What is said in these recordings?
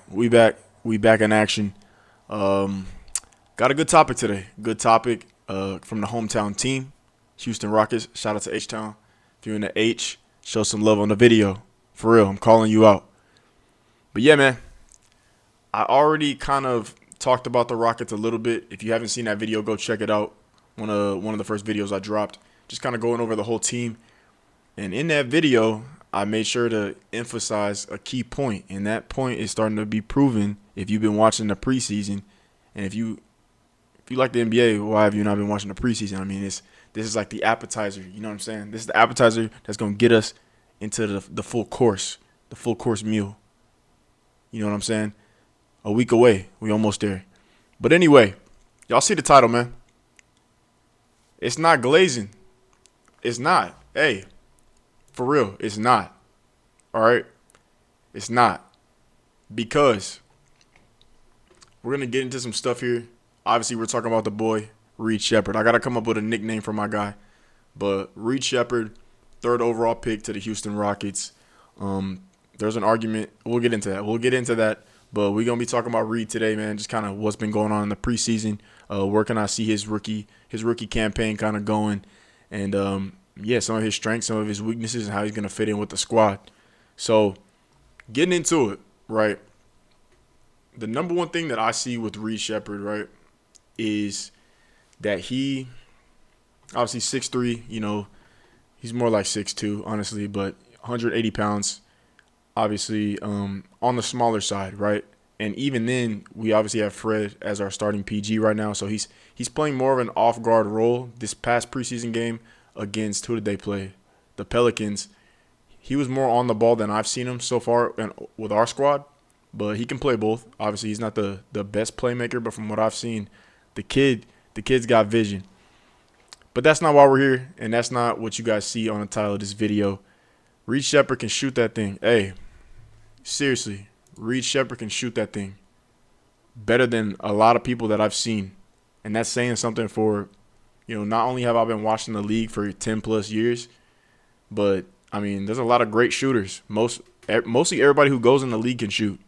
We back in action. Um, got a good topic today. Good topic from the hometown team, Houston Rockets. Shout out to H Town. If you're in the H, show some love on the video. For real, I'm calling you out. But yeah, man, I already kind of talked about the Rockets a little bit. If you haven't seen that video, go check it out. One of the first videos I dropped, just kind of going over the whole team. And in that video, I made sure to emphasize a key point, and that point is starting to be proven if you've been watching the preseason, and if you like the NBA, why have you not been watching the preseason? I mean, this is like the appetizer. You know what I'm saying? This is the appetizer that's gonna get us into the full course meal. You know what I'm saying? A week away, we almost there. But anyway, y'all see the title, man. It's not glazing. It's not. Hey, for real, it's not. All right? It's not. Because we're going to get into some stuff here. Obviously, we're talking about the boy, Reed Sheppard. I got to come up with a nickname for my guy. But Reed Sheppard, third overall pick to the Houston Rockets. There's an argument. We'll get into that. But we're going to be talking about Reed today, man. Just kind of what's been going on in the preseason. Where can I see his rookie campaign kind of going. And, some of his strengths, some of his weaknesses, and how he's going to fit in with the squad. So, getting into it, right, the number one thing that I see with Reed Sheppard, right, is that he, obviously 6'3", he's more like 6'2", honestly, but 180 pounds, obviously on the smaller side, right? And even then, we obviously have Fred as our starting PG right now, so he's playing more of an off-guard role. This past preseason game against, who did they play? The Pelicans. He was more on the ball than I've seen him so far with our squad, but he can play both. Obviously, he's not the best playmaker, but from what I've seen, the kid's got vision. But that's not why we're here, and that's not what you guys see on the title of this video. Reed Sheppard can shoot that thing. Hey, seriously, Reed Sheppard can shoot that thing better than a lot of people that I've seen, and that's saying something for, not only have I been watching the league for 10 plus years, but I mean, there's a lot of great shooters. Mostly everybody who goes in the league can shoot.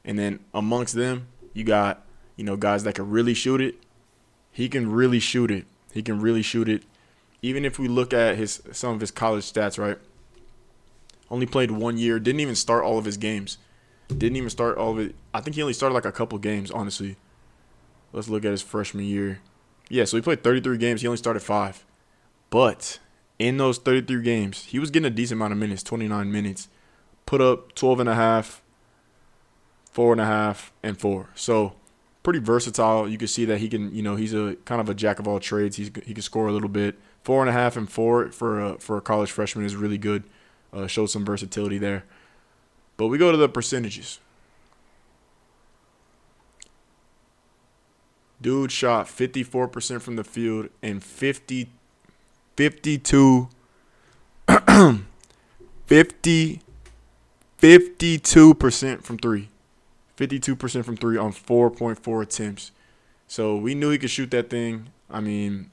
And then amongst them, you got, guys that can really shoot it. He can really shoot it. Even if we look at some of his college stats, right? Only played 1 year. Didn't even start all of his games. Didn't even start all of it. I think he only started like a couple games, honestly. Let's look at his freshman year. Yeah, so he played 33 games. He only started 5. But in those 33 games, he was getting a decent amount of minutes, 29 minutes. Put up 12.5, 4.5, and 4. So pretty versatile. You can see that he can, he's a kind of a jack of all trades. He can score a little bit. 4.5 and 4 for a college freshman is really good. Showed some versatility there. But we go to the percentages. Dude shot 54% from the field and 52 52% from three. 52% from three on 4.4 attempts. So we knew he could shoot that thing. I mean,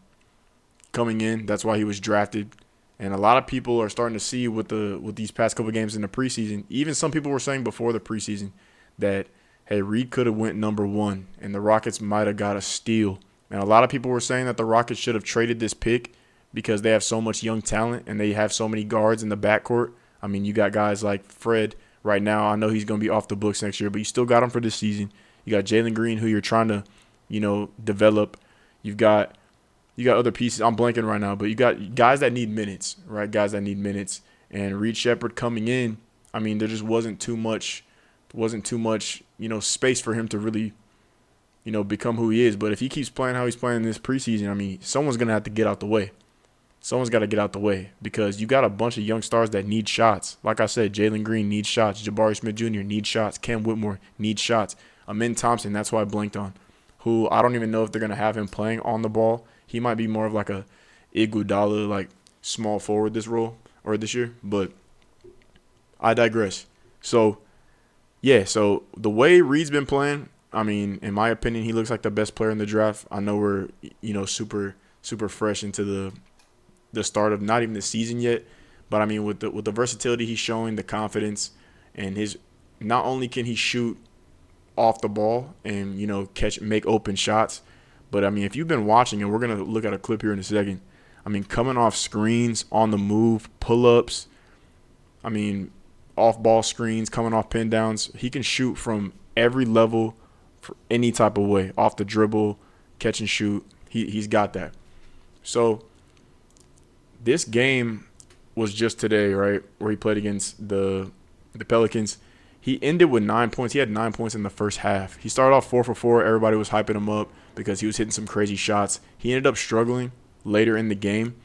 coming in, that's why he was drafted. And a lot of people are starting to see with these past couple of games in the preseason. Even some people were saying before the preseason that, hey, Reed could have went number 1 and the Rockets might have got a steal. And a lot of people were saying that the Rockets should have traded this pick because they have so much young talent and they have so many guards in the backcourt. I mean, you got guys like Fred right now. I know he's going to be off the books next year, but you still got him for this season. You got Jalen Green, who you're trying to, develop. You've got other pieces. I'm blanking right now, but you got guys that need minutes, right? Guys that need minutes. And Reed Sheppard coming in, I mean, there just wasn't too much, space for him to really, become who he is. But if he keeps playing how he's playing this preseason, I mean, someone's going to have to get out the way. Someone's got to get out the way because you got a bunch of young stars that need shots. Like I said, Jalen Green needs shots. Jabari Smith Jr. needs shots. Cam Whitmore needs shots. Amin Thompson, that's why I blanked on, who I don't even know if they're going to have him playing on the ball. He might be more of like a Iguodala, like small forward this year. But I digress. So, yeah, so the way Reed's been playing, I mean, in my opinion, he looks like the best player in the draft. I know we're, super fresh into the start of not even the season yet, but I mean with the versatility he's showing, the confidence, and his not only can he shoot off the ball and, make open shots, but I mean, if you've been watching, and we're going to look at a clip here in a second, I mean, coming off screens, on the move, pull-ups, I mean, off-ball screens, coming off pin downs, he can shoot from every level for any type of way, off the dribble, catch and shoot. He's got that. So this game was just today, right, where he played against the Pelicans. He ended with 9 points. He had 9 points in the first half. He started off 4 for 4. Everybody was hyping him up because he was hitting some crazy shots. He ended up struggling later in the game.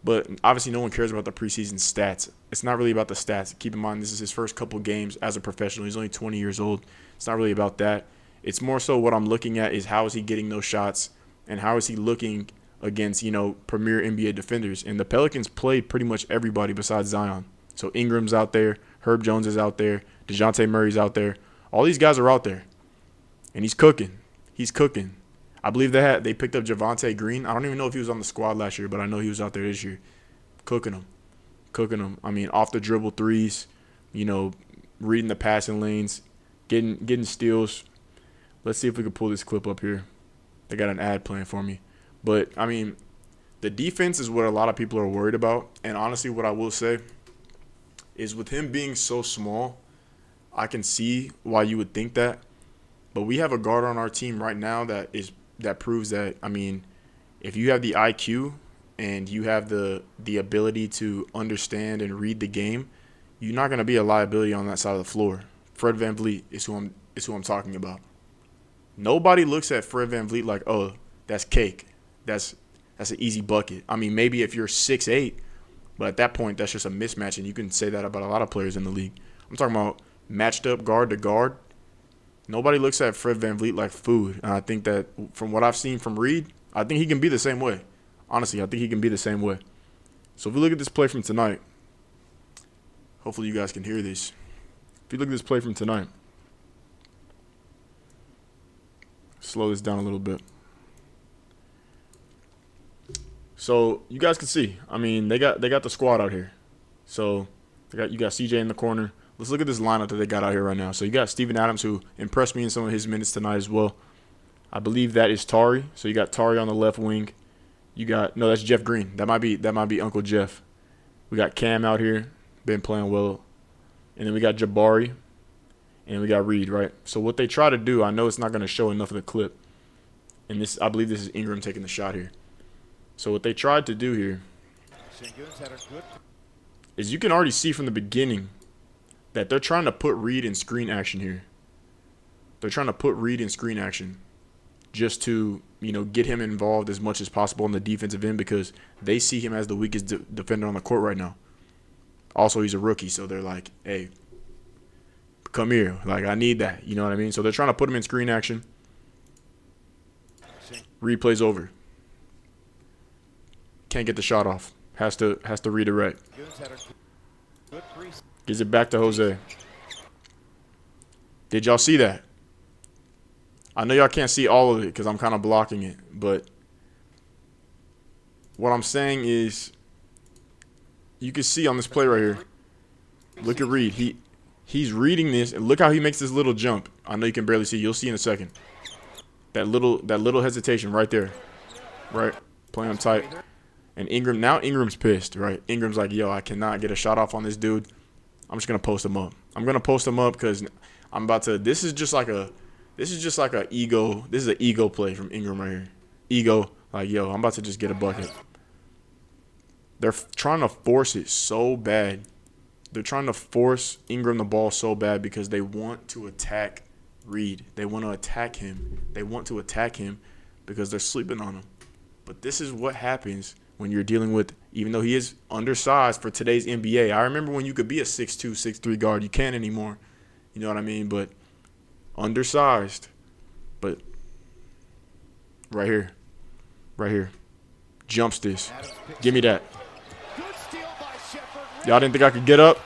But obviously no one cares about the preseason stats. It's not really about the stats. Keep in mind, this is his first couple games as a professional. He's only 20 years old. It's not really about that. It's more so what I'm looking at is how is he getting those shots and how is he looking against, premier NBA defenders. And the Pelicans played pretty much everybody besides Zion. So Ingram's out there. Herb Jones is out there. DeJounte Murray's out there. All these guys are out there. And he's cooking. He's cooking. I believe they picked up Javonte Green. I don't even know if he was on the squad last year, but I know he was out there this year. Cooking them. I mean, off the dribble threes, reading the passing lanes, getting steals. Let's see if we can pull this clip up here. They got an ad playing for me. But, I mean, the defense is what a lot of people are worried about. And honestly, what I will say is with him being so small, I can see why you would think that. But we have a guard on our team right now that proves that, I mean, if you have the IQ and you have the ability to understand and read the game, you're not going to be a liability on that side of the floor. Fred VanVleet is who I'm talking about. Nobody looks at Fred VanVleet like, oh, that's cake. That's an easy bucket. I mean, maybe if you're 6'8", but at that point, that's just a mismatch, and you can say that about a lot of players in the league. I'm talking about matched up guard to guard. Nobody looks at Fred VanVleet like food. And I think that from what I've seen from Reed, I think he can be the same way. Honestly, I think he can be the same way. So if we look at this play from tonight, hopefully you guys can hear this. If you look at this play from tonight, slow this down a little bit. So you guys can see, I mean, they got the squad out here. So you got CJ in the corner. Let's look at this lineup that they got out here right now. So you got Steven Adams, who impressed me in some of his minutes tonight as well. I believe that is Tari. So you got Tari on the left wing. That's Jeff Green. That might be Uncle Jeff. We got Cam out here, been playing well. And then we got Jabari. And we got Reed, right? So what they try to do, I know it's not going to show enough of the clip. And I believe this is Ingram taking the shot here. So what they tried to do here is you can already see from the beginning that they're trying to put Reed in screen action here. They're trying to put Reed in screen action just to, get him involved as much as possible on the defensive end because they see him as the weakest defender on the court right now. Also, he's a rookie, so they're like, hey, come here. Like, I need that. You know what I mean? So they're trying to put him in screen action. Reed plays over. Can't get the shot off. Has to redirect. Gives it back to Jose. Did y'all see that? I know y'all can't see all of it because I'm kind of blocking it. But what I'm saying is you can see on this play right here. Look at Reed. He's reading this. And look how he makes this little jump. I know you can barely see. You'll see in a second. That little hesitation right there. Right? Playing him tight. And Ingram's pissed, right? Ingram's like, yo, I cannot get a shot off on this dude. I'm just going to post him up. I'm going to post him up because I'm about to – this is just like a ego – this is an ego play from Ingram right here. Ego, like, yo, I'm about to just get a bucket. They're trying to force it so bad. They're trying to force Ingram the ball so bad because they want to attack Reed. They want to attack him. They want to attack him because they're sleeping on him. But this is what happens – when you're dealing with, even though he is undersized for today's NBA. I remember when you could be a 6'2", 6'3" guard. You can't anymore. You know what I mean? But undersized. But right here. Jumps this. Give me that. Y'all didn't think I could get up?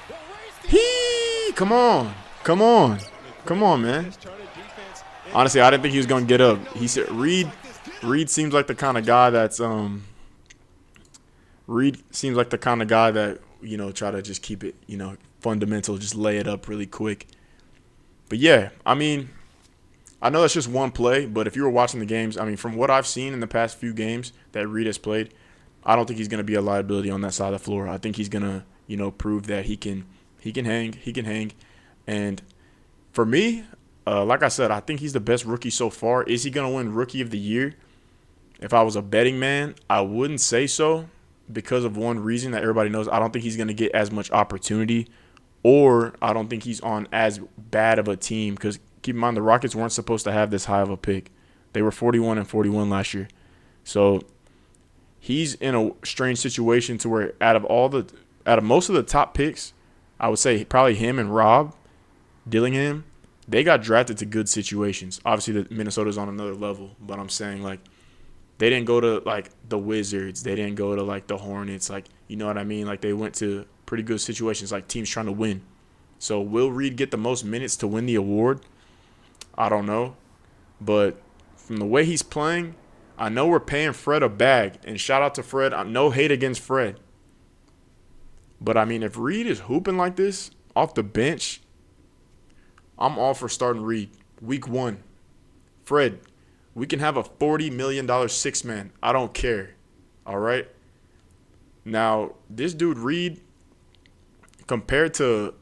Come on, man. Honestly, I didn't think he was going to get up. He said Reed seems like the kind of guy that's Reed seems like the kind of guy that, try to just keep it, fundamental, just lay it up really quick. But yeah, I mean, I know that's just one play, but if you were watching the games, I mean, from what I've seen in the past few games that Reed has played, I don't think he's going to be a liability on that side of the floor. I think he's going to, prove that he can hang. And for me, like I said, I think he's the best rookie so far. Is he going to win Rookie of the Year? If I was a betting man, I wouldn't say so because of one reason that everybody knows. I don't think he's going to get as much opportunity, or I don't think he's on as bad of a team because keep in mind the Rockets weren't supposed to have this high of a pick. They were 41-41 last year. So he's in a strange situation to where out of most of the top picks, I would say probably him and Rob Dillingham, they got drafted to good situations. Obviously, the Minnesota's on another level, but I'm saying like they didn't go to like the Wizards, they didn't go to like the Hornets, like you know what I mean? Like they went to pretty good situations, like teams trying to win. So will Reed get the most minutes to win the award? I don't know, but from the way he's playing, I know we're paying Fred a bag, and shout out to Fred. No hate against Fred. But, I mean, if Reed is hooping like this off the bench, I'm all for starting Reed. Week 1. Fred, we can have a $40 million six-man. I don't care. All right? Now, this dude Reed, compared to,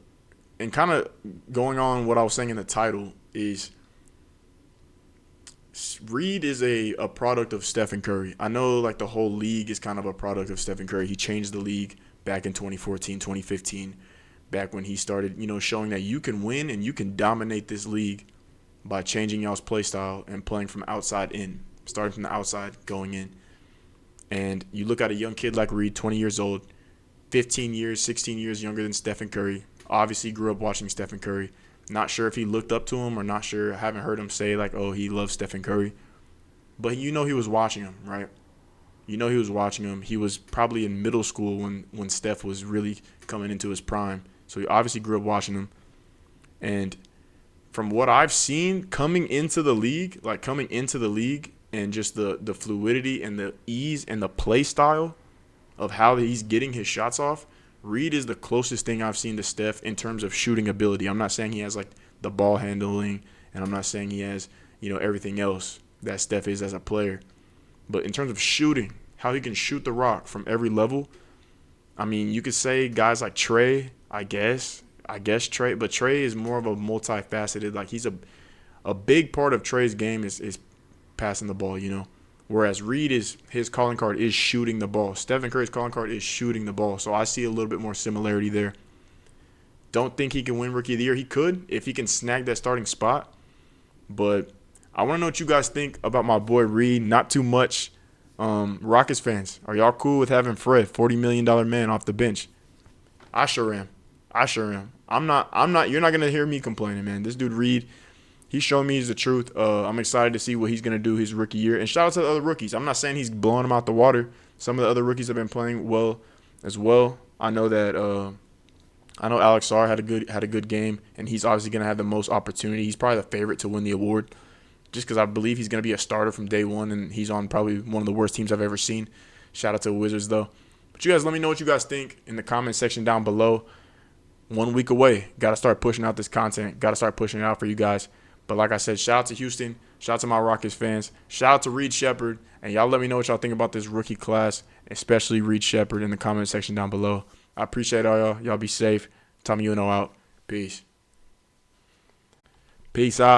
and kind of going on what I was saying in the title, is Reed is a product of Stephen Curry. I know like the whole league is kind of a product of Stephen Curry. He changed the league back in 2014, 2015, back when he started, showing that you can win and you can dominate this league by changing y'all's play style and playing from outside in, starting from the outside, going in. And you look at a young kid like Reed, 20 years old, 15 years, 16 years younger than Stephen Curry. Obviously grew up watching Stephen Curry. Not sure if he looked up to him or not sure. I haven't heard him say like, oh, he loves Stephen Curry. But he was watching him, right? He was watching him. He was probably in middle school when Steph was really coming into his prime. So he obviously grew up watching him. And from what I've seen coming into the league and just the fluidity and the ease and the play style of how he's getting his shots off, Reed is the closest thing I've seen to Steph in terms of shooting ability. I'm not saying he has like the ball handling, and I'm not saying he has, everything else that Steph is as a player. But in terms of shooting, how he can shoot the rock from every level, I mean, you could say guys like Trey, I guess Trey, but Trey is more of a multifaceted, like he's a big part of Trey's game is passing the ball, Whereas Reed his calling card is shooting the ball. Stephen Curry's calling card is shooting the ball. So I see a little bit more similarity there. Don't think he can win Rookie of the Year. He could if he can snag that starting spot. But I want to know what you guys think about my boy Reed. Not too much. Rockets fans, are y'all cool with having Fred, $40 million man, off the bench? I sure am. I'm not. You're not gonna hear me complaining, man. This dude Reed, he's showing me he's the truth. I'm excited to see what he's going to do his rookie year. And shout out to the other rookies. I'm not saying he's blowing them out the water. Some of the other rookies have been playing well as well. I know that Alex Sarr had a good game, and he's obviously going to have the most opportunity. He's probably the favorite to win the award just because I believe he's going to be a starter from day one, and he's on probably one of the worst teams I've ever seen. Shout out to the Wizards, though. But you guys let me know what you guys think in the comment section down below. 1 week away. Got to start pushing out this content. Got to start pushing it out for you guys. But like I said, shout out to Houston. Shout out to my Rockets fans. Shout out to Reed Sheppard. And y'all let me know what y'all think about this rookie class, especially Reed Sheppard, in the comment section down below. I appreciate all y'all. Y'all be safe. Tommy Uno out. Peace. Peace out.